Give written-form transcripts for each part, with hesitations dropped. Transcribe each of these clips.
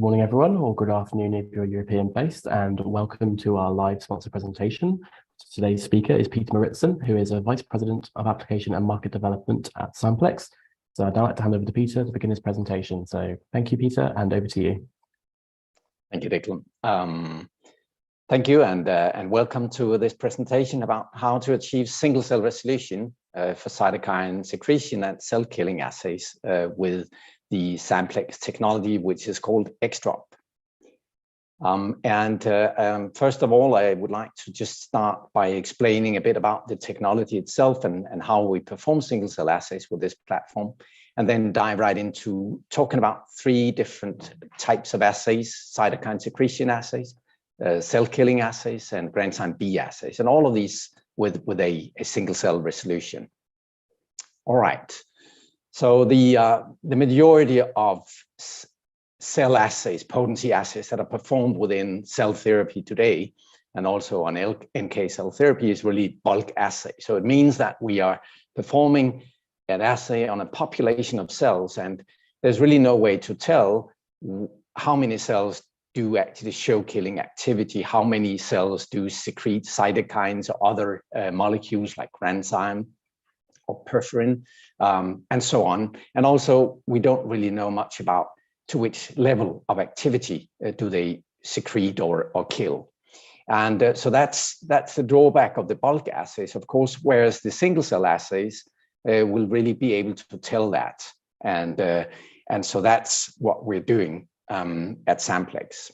Good morning, everyone, or good afternoon if you're European-based, and welcome to our live sponsor presentation. Today's speaker is Peter Mouritzen, who is a Vice President of Application and Market Development at Samplex. So I'd now like to hand over to Peter to begin his presentation. So thank you, Peter, and over to you. Thank you, Declan. Thank you, and welcome to this presentation about how to achieve single-cell resolution for cytokine secretion and cell-killing assays with the Samplex technology, which is called Xdrop. First of all, I would like to just start by explaining a bit about the technology itself and how we perform single-cell assays with this platform, and then dive right into talking about three different types of assays: cytokine secretion assays, cell-killing assays, and granzyme B assays, and all of these with a single-cell resolution. All right. So the majority of cell assays, potency assays that are performed within cell therapy today, and also on NK cell therapy, is really bulk assay. So it means that we are performing an assay on a population of cells, and there's really no way to tell how many cells do actually show killing activity, how many cells do secrete cytokines or other molecules like granzyme or perforin, and so on. And also, we don't really know much about to which level of activity do they secrete or kill. And so that's the drawback of the bulk assays, of course, whereas the single cell assays will really be able to tell that. And so that's what we're doing at Samplex.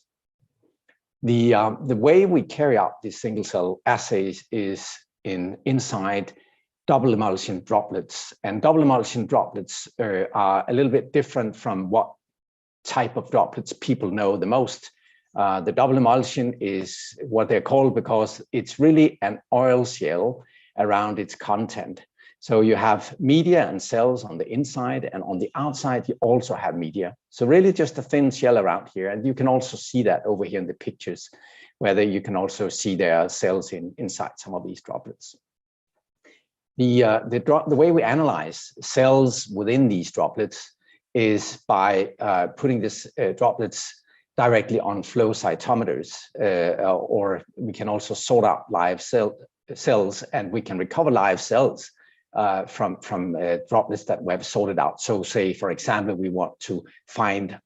The way we carry out these single cell assays is inside double-emulsion droplets, and double-emulsion droplets are a little bit different from what type of droplets people know the most. The double-emulsion is what they're called because it's really an oil shell around its content. So you have media and cells on the inside, and on the outside you also have media. So really just a thin shell around here, and you can also see that over here in the pictures, where you can also see there are cells inside some of these droplets. The way we analyze cells within these droplets is by putting these droplets directly on flow cytometers, or we can also sort out live cells, and we can recover live cells from droplets that we have sorted out. So say, for example, we want to find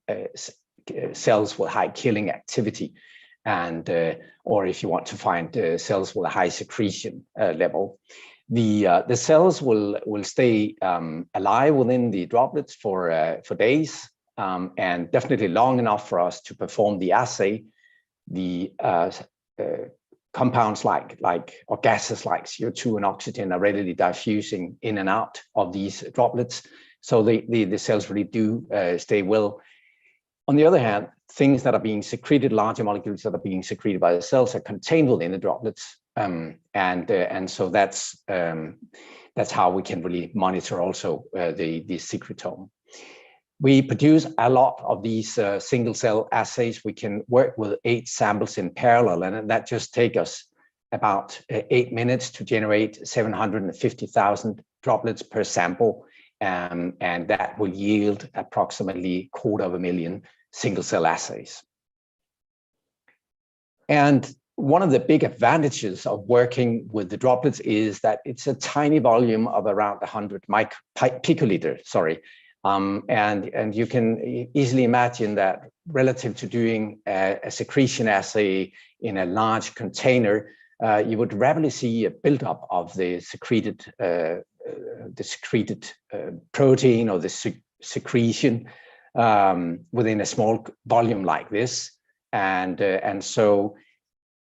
cells with high killing activity, and or if you want to find cells with a high secretion level. The cells will stay alive within the droplets for days, and definitely long enough for us to perform the assay. The compounds or gases like CO2 and oxygen are readily diffusing in and out of these droplets, so the cells really do stay well. On the other hand, things that are being secreted, larger molecules that are being secreted by the cells, are contained within the droplets. And so that's how we can really monitor also the secretome. We produce a lot of these single cell assays. We can work with 8 samples in parallel, and that just takes us about 8 minutes to generate 750,000 droplets per sample, and that will yield approximately 250,000 single cell assays. And one of the big advantages of working with the droplets is that it's a tiny volume of around 100 picoliter, and you can easily imagine that relative to doing a secretion assay in a large container, you would rapidly see a buildup of the secreted protein or the secretion within a small volume like this, and so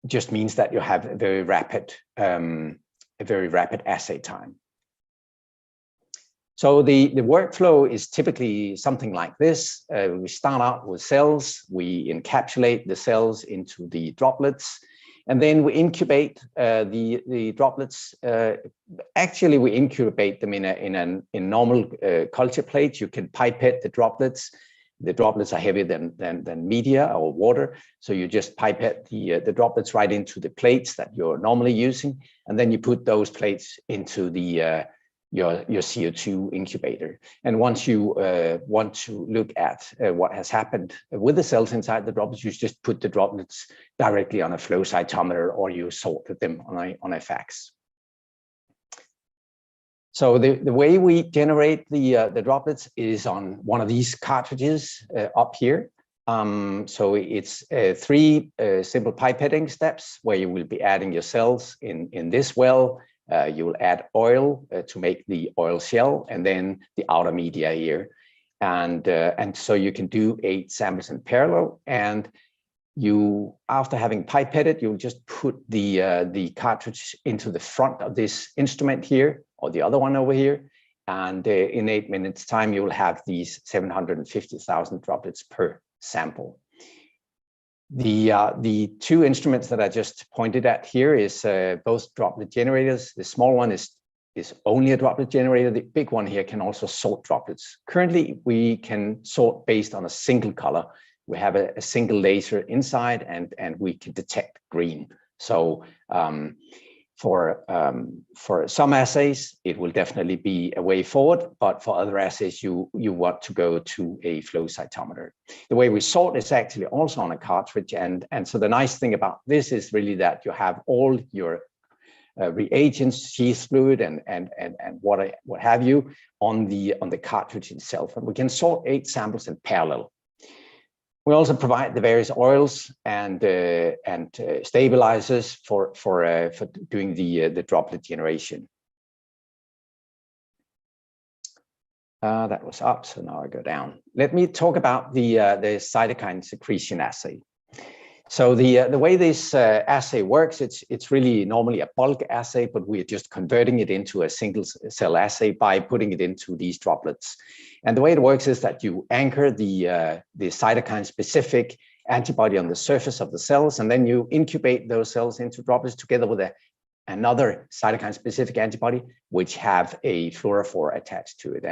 just means that you have a very rapid assay time. So the workflow is typically something like this. We start out with cells, we encapsulate the cells into the droplets, and then we incubate the droplets. Actually, we incubate them in normal culture plates. You can pipette the droplets. The droplets are heavier than media or water, so you just pipette the droplets right into the plates that you're normally using, and then you put those plates into the your CO2 incubator. And once you want to look at what has happened with the cells inside the droplets, you just put the droplets directly on a flow cytometer, or you sorted them on a fax. So the way we generate the droplets is on one of these cartridges up here. So it's 3 simple pipetting steps where you will be adding your cells in this well. You will add oil to make the oil shell, and then the outer media here. And so you can do 8 samples in parallel. And you, after having pipetted, you'll just put the cartridge into the front of this instrument here, or the other one over here. And in 8 minutes time, you'll have these 750,000 droplets per sample. The 2 instruments that I just pointed at here is both droplet generators. The small one is only a droplet generator. The big one here can also sort droplets. Currently, we can sort based on a single color. We have a single laser inside, and we can detect green. So for some assays, it will definitely be a way forward, but for other assays, you want to go to a flow cytometer. The way we sort is actually also on a cartridge, and so the nice thing about this is really that you have all your reagents, sheath fluid, and what have you on the cartridge itself, and we can sort 8 samples in parallel. We also provide the various oils and stabilizers for doing the droplet generation. That was up, so now I go down. Let me talk about the cytokine secretion assay. So the way this assay works, it's really normally a bulk assay, but we're just converting it into a single cell assay by putting it into these droplets. And the way it works is that you anchor the cytokine specific antibody on the surface of the cells, and then you incubate those cells into droplets together with another cytokine specific antibody, which have a fluorophore attached to it.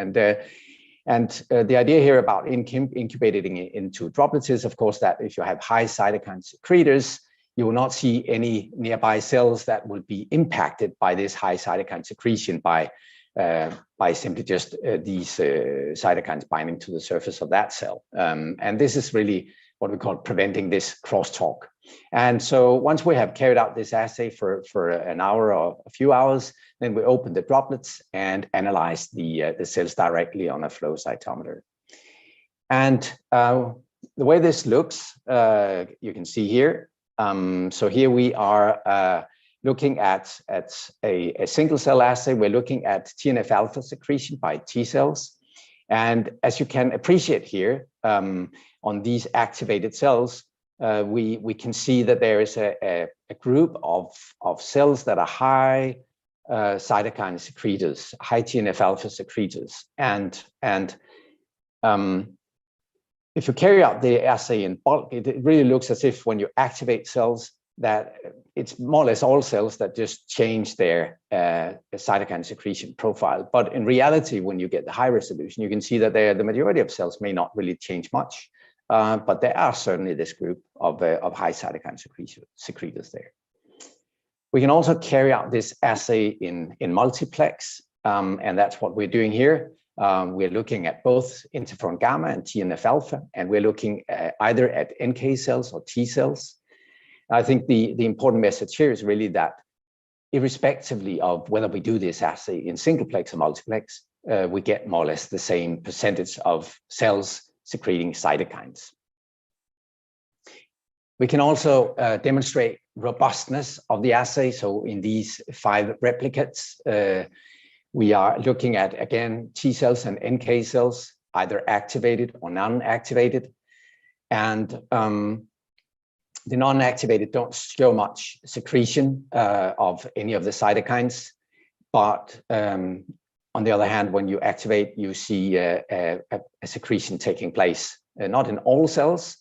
And the idea here about incubating it into droplets is, of course, that if you have high cytokine secretors, you will not see any nearby cells that will be impacted by this high cytokine secretion by simply just these cytokines binding to the surface of that cell. And this is really what we call preventing this crosstalk. And so once we have carried out this assay for an hour or a few hours, then we open the droplets and analyze the cells directly on a flow cytometer. And the way this looks, you can see here. So here we are looking at a single cell assay. We're looking at TNF alpha secretion by T cells. And as you can appreciate here, on these activated cells, we can see that there is a group of cells that are high cytokine secretors, high TNF alpha secretors. And if you carry out the assay in bulk, it really looks as if when you activate cells, that it's more or less all cells that just change their cytokine secretion profile. But in reality, when you get the high resolution, you can see that the majority of cells may not really change much. But there are certainly this group of high cytokine secretors there. We can also carry out this assay in multiplex, and that's what we're doing here. We're looking at both interferon gamma and TNF alpha, and we're looking either at NK cells or T cells. I think the important message here is really that irrespectively of whether we do this assay in singleplex or multiplex, we get more or less the same percentage of cells secreting cytokines. We can also demonstrate robustness of the assay. So in these 5 replicates, we are looking at, again, T cells and NK cells, either activated or non-activated. And the non-activated don't show much secretion of any of the cytokines, but on the other hand, when you activate, you see a secretion taking place, not in all cells.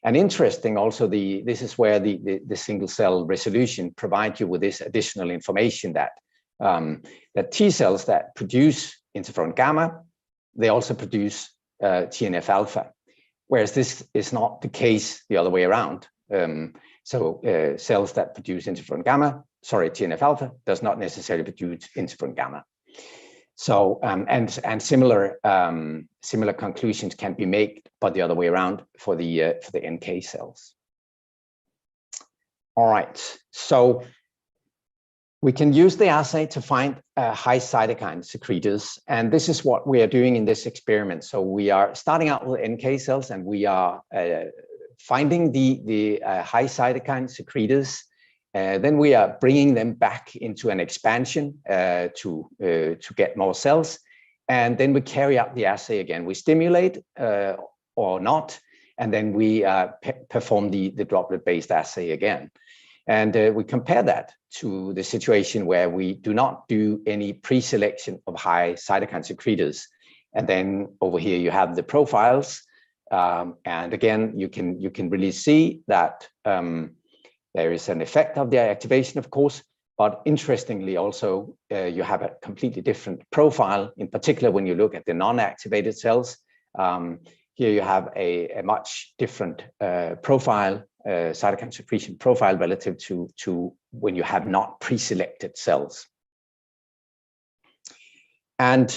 And interesting also, this is where the single cell resolution provides you with this additional information that T cells that produce interferon gamma, they also produce TNF alpha, whereas this is not the case the other way around. Cells that produce interferon gamma, TNF alpha, does not necessarily produce interferon gamma. So and similar similar conclusions can be made, but the other way around for the NK cells. All right, so we can use the assay to find high cytokine secretors, and this is what we are doing in this experiment. So we are starting out with NK cells, and we are finding the high cytokine secretors. Then we are bringing them back into an expansion to get more cells, and then we carry out the assay again. We stimulate or not, and then we perform the droplet-based assay again. And we compare that to the situation where we do not do any pre-selection of high cytokine secretors. And then over here you have the profiles, and again you can really see that there is an effect of the activation, of course, but interestingly also you have a completely different profile, in particular when you look at the non-activated cells. Here you have a much different profile, cytokine secretion profile relative to when you have not pre-selected cells. And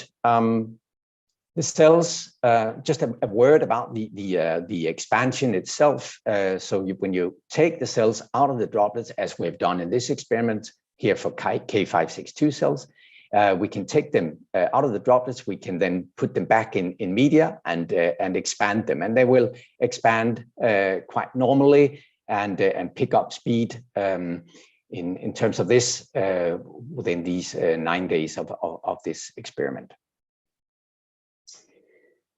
the cells, just a word about the expansion itself. So when you take the cells out of the droplets, as we've done in this experiment here for K562 cells, we can take them out of the droplets. We can then put them back in media and expand them, and they will expand quite normally and pick up speed in terms of this within these 9 days of this experiment.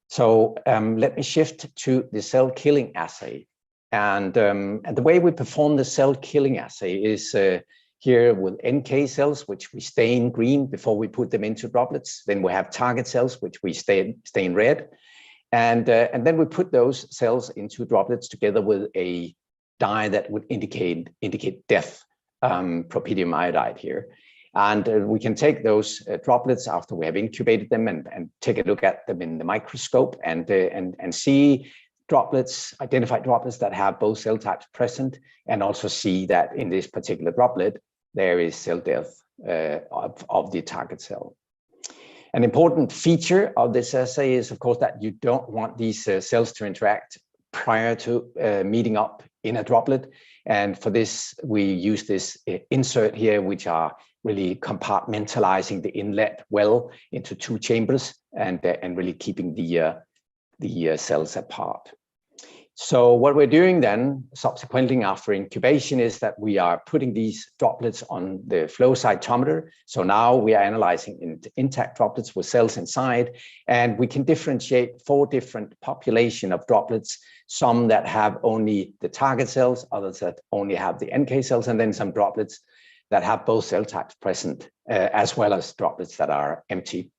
So let me shift to the cell killing assay, and the way we perform the cell killing assay is here with NK cells, which we stain green before we put them into droplets. Then we have target cells, which we stain red. And then we put those cells into droplets together with a dye that would indicate death, propylium iodide here. And we can take those droplets after we have incubated them and take a look at them in the microscope and see droplets, identify droplets that have both cell types present, and also see that in this particular droplet, there is cell death of the target cell. An important feature of this assay is, of course, that you don't want these cells to interact prior to meeting up in a droplet. And for this, we use this insert here, which are really compartmentalizing the inlet well into two chambers and really keeping the cells apart. So what we're doing then, subsequently after incubation, is that we are putting these droplets on the flow cytometer. So now we are analyzing intact droplets with cells inside, and we can differentiate 4 different populations of droplets, some that have only the target cells, others that only have the NK cells, and then some droplets that have both cell types present, as well as droplets that are empty.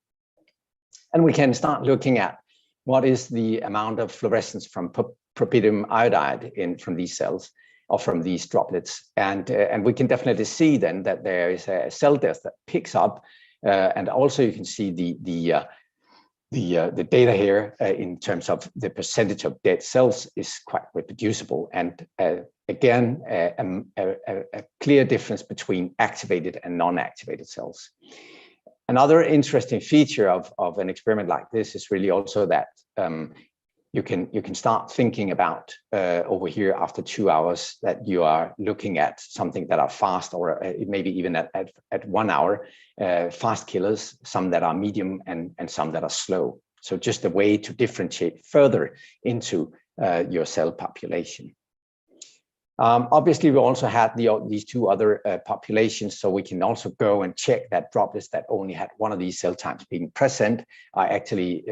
And we can start looking at what is the amount of fluorescence from propylium iodide from these cells or from these droplets, and we can definitely see then that there is a cell death that picks up, and also you can see the data here in terms of the percentage of dead cells is quite reproducible, and again a clear difference between activated and non-activated cells. Another interesting feature of an experiment like this is really also that you can start thinking about over here after 2 hours that you are looking at something that are fast, or maybe even at 1 hour, fast killers, some that are medium and some that are slow. So just a way to differentiate further into your cell population. Obviously, we also had these 2 other populations, so we can also go and check that droplets that only had one of these cell types being present are actually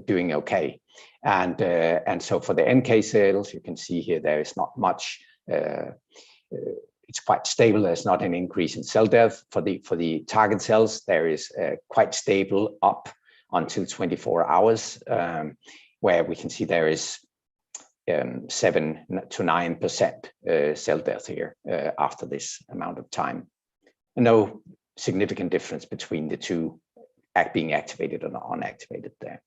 doing okay. And so for the NK cells, you can see here there is not much. It's quite stable. There's not an increase in cell death. For the target cells, there is quite stable up until 24 hours, where we can see there is 7 to 9% cell death here after this amount of time. No significant difference between the two being activated or unactivated there.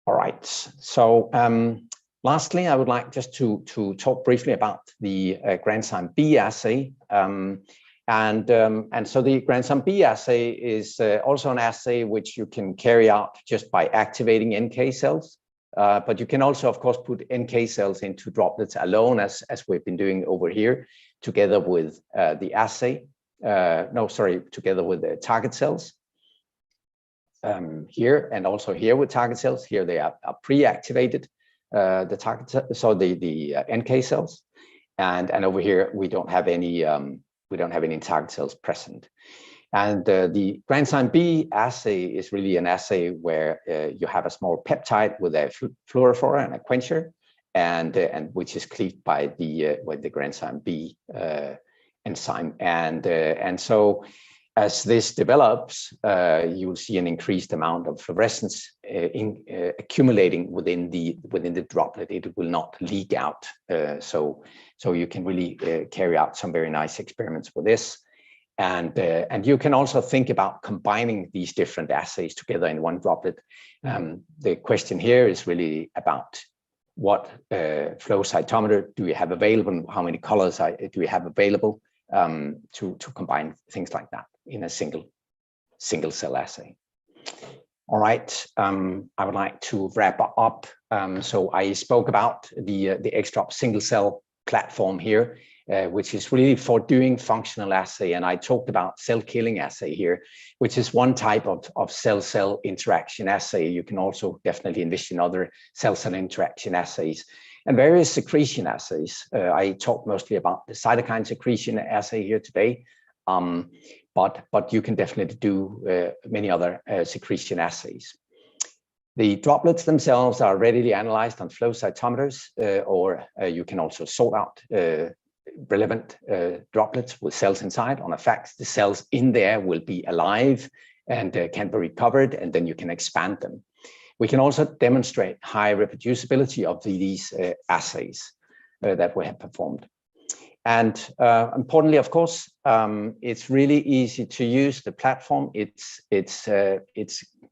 All right. So lastly, I would like just to talk briefly about the granzyme B assay. And so the grandson B assay is also an assay which you can carry out just by activating NK cells. But you can also, of course, put NK cells into droplets alone, as we've been doing over here, together with the assay. Together with the target cells here, and also here with target cells. Here they are pre-activated, the target, so the NK cells, and over here we don't have any target cells present. And the grandson B assay is really an assay where you have a small peptide with a fluorophore and a quencher, and which is cleaved by the grandson B enzyme. And so as this develops, you'll see an increased amount of fluorescence accumulating within the droplet. It will not leak out. So you can really carry out some very nice experiments with this. And you can also think about combining these different assays together in one droplet. The question here is really about what flow cytometer do you have available, how many colors do you have available to combine things like that in a single cell assay. All right, I would like to wrap up. So I spoke about the Xdrop single cell platform here, which is really for doing functional assay. And I talked about cell killing assay here, which is one type of cell-cell interaction assay. You can also definitely envision other cell-cell interaction assays and various secretion assays. I talked mostly about the cytokine secretion assay here today, but you can definitely do many other secretion assays. The droplets themselves are readily analyzed on flow cytometers, or you can also sort out relevant droplets with cells inside. On a fact, the cells in there will be alive and can be recovered, and then you can expand them. We can also demonstrate high reproducibility of these assays that we have performed. And importantly, of course, it's really easy to use the platform. It's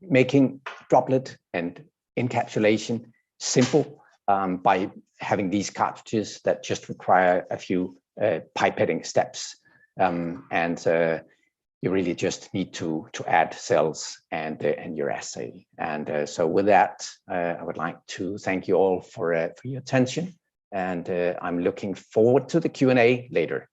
making droplet and encapsulation simple by having these cartridges that just require a few pipetting steps. You really just need to add cells and your assay. And so with that, I would like to thank you all for your attention. And I'm looking forward to the Q&A later.